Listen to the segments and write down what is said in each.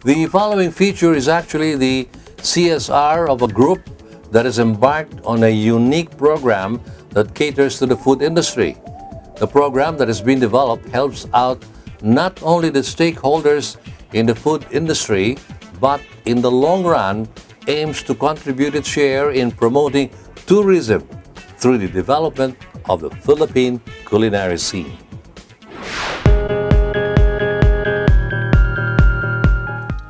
The following feature is actually the CSR of a group that is embarked on a unique program that caters to the food industry. The program that has been developed helps out not only the stakeholders in the food industry, but in the long run aims to contribute its share in promoting tourism through the development of the Philippine culinary scene.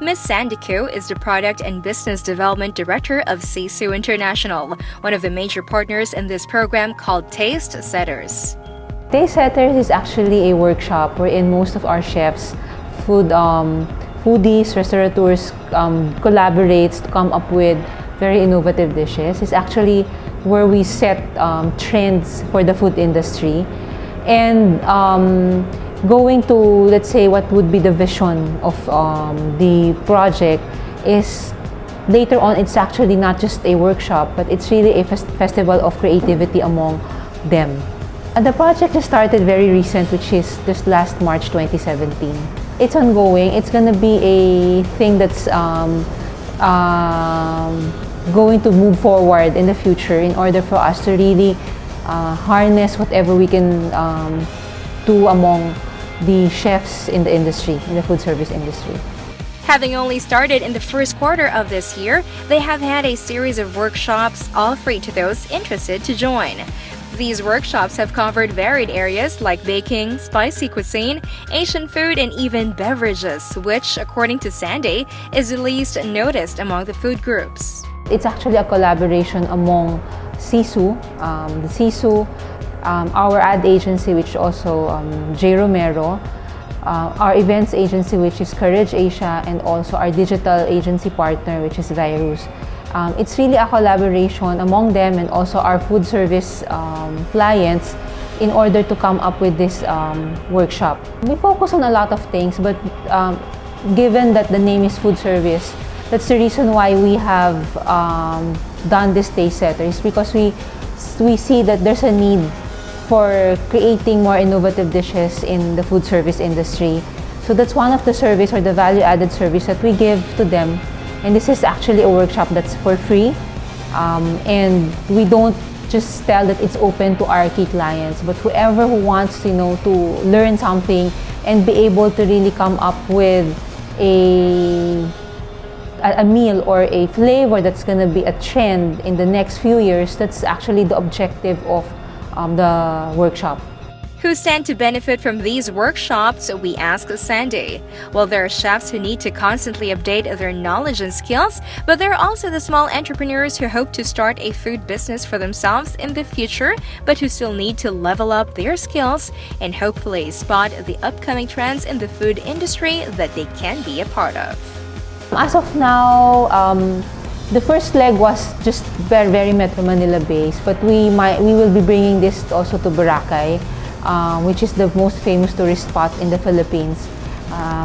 Ms. Sandico is the Product and Business Development Director of Sysu International, one of the major partners in this program called TasteSetters. TasteSetters is actually a workshop wherein most of our chefs, foodies, restaurateurs collaborates to come up with very innovative dishes. It's actually where we set trends for the food industry and going to, let's say, what would be the vision of the project is later on it's actually not just a workshop, but it's really a festival of creativity among them. And the project has started very recent, which is just last March 2017. It's ongoing. It's going to be a thing that's going to move forward in the future in order for us to really harness whatever we can do among the chefs in the industry, in the food service industry. Having only started in the first quarter of this year, they have had a series of workshops, all free to those interested to join. These workshops have covered varied areas like baking, spicy cuisine, Asian food, and even beverages, which, according to Sandy, is the least noticed among the food groups. It's actually a collaboration among Sysu, the Sysu, our ad agency, which also J. Romero, our events agency, which is Courage Asia, and also our digital agency partner, which is Virus. It's really a collaboration among them and also our food service clients in order to come up with this workshop. We focus on a lot of things, but given that the name is food service, that's the reason why we have done this TasteSetters, because we see that there's a need for creating more innovative dishes in the food service industry. So that's one of the service or the value-added service that we give to them. And this is actually a workshop that's for free. And we don't just tell that it's open to our key clients, but whoever who wants, to learn something and be able to really come up with a meal or a flavor that's going to be a trend in the next few years, that's actually the objective of the workshop. Who stand to benefit from these workshops, we ask Sandy. Well, there are chefs who need to constantly update their knowledge and skills, but there are also the small entrepreneurs who hope to start a food business for themselves in the future, but who still need to level up their skills and hopefully spot the upcoming trends in the food industry that they can be a part of. As of now, the first leg was just very, very Metro Manila based, but we will be bringing this also to Boracay, which is the most famous tourist spot in the Philippines.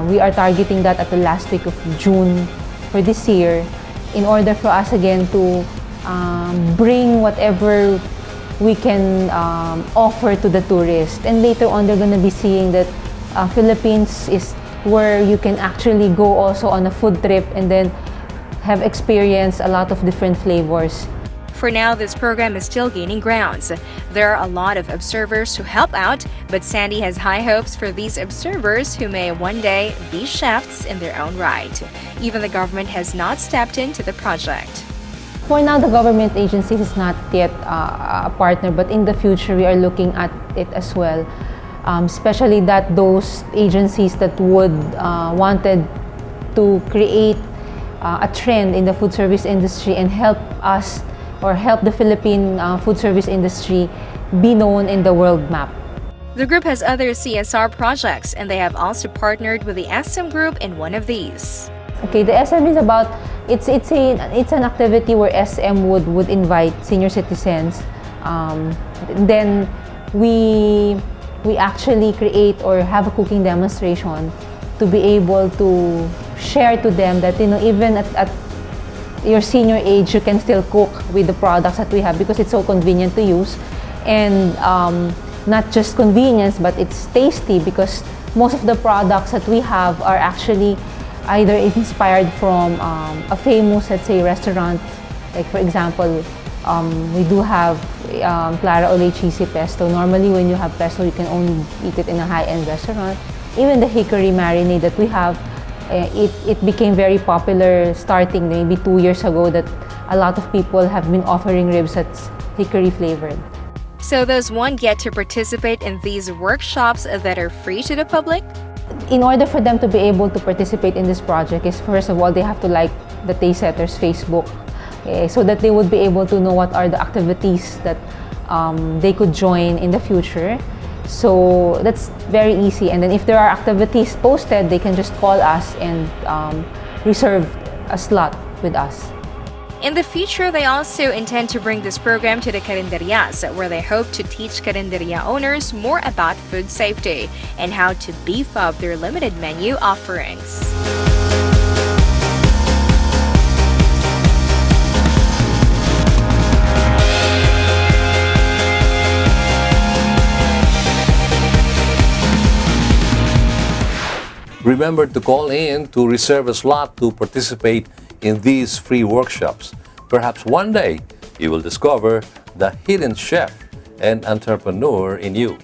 We are targeting that at the last week of June for this year in order for us again to bring whatever we can offer to the tourists. And later on, they're going to be seeing that Philippines is where you can actually go also on a food trip and then have experienced a lot of different flavors. For now, this program is still gaining grounds. There are a lot of observers who help out, but Sandy has high hopes for these observers who may one day be chefs in their own right. Even the government has not stepped into the project. For now, the government agency is not yet a partner, but in the future, we are looking at it as well. Especially that those agencies that would wanted to create a trend in the food service industry and help us or help the Philippine food service industry be known in the world map. The group has other CSR projects, and they have also partnered with the SM Group in one of these. Okay, the SM is about it's an activity where SM would invite senior citizens. Then we actually create or have a cooking demonstration to be able to share to them that even at your senior age, you can still cook with the products that we have because it's so convenient to use, and not just convenience, but it's tasty because most of the products that we have are actually either inspired from a famous, let's say, restaurant. Like for example, we do have Clara Ole Cheesy Pesto. Normally when you have pesto, you can only eat it in a high-end restaurant. Even the hickory marinade that we have, it became very popular starting maybe 2 years ago, that a lot of people have been offering ribs that's hickory flavored. So those won't get to participate in these workshops that are free to the public? In order for them to be able to participate in this project is, first of all, they have to like the TasteSetters Facebook, so that they would be able to know what are the activities that they could join in the future. So that's very easy. And then if there are activities posted, they can just call us and reserve a slot with us. In the future, they also intend to bring this program to the carinderias, where they hope to teach carinderia owners more about food safety and how to beef up their limited menu offerings. Remember to call in to reserve a slot to participate in these free workshops. Perhaps one day you will discover the hidden chef and entrepreneur in you.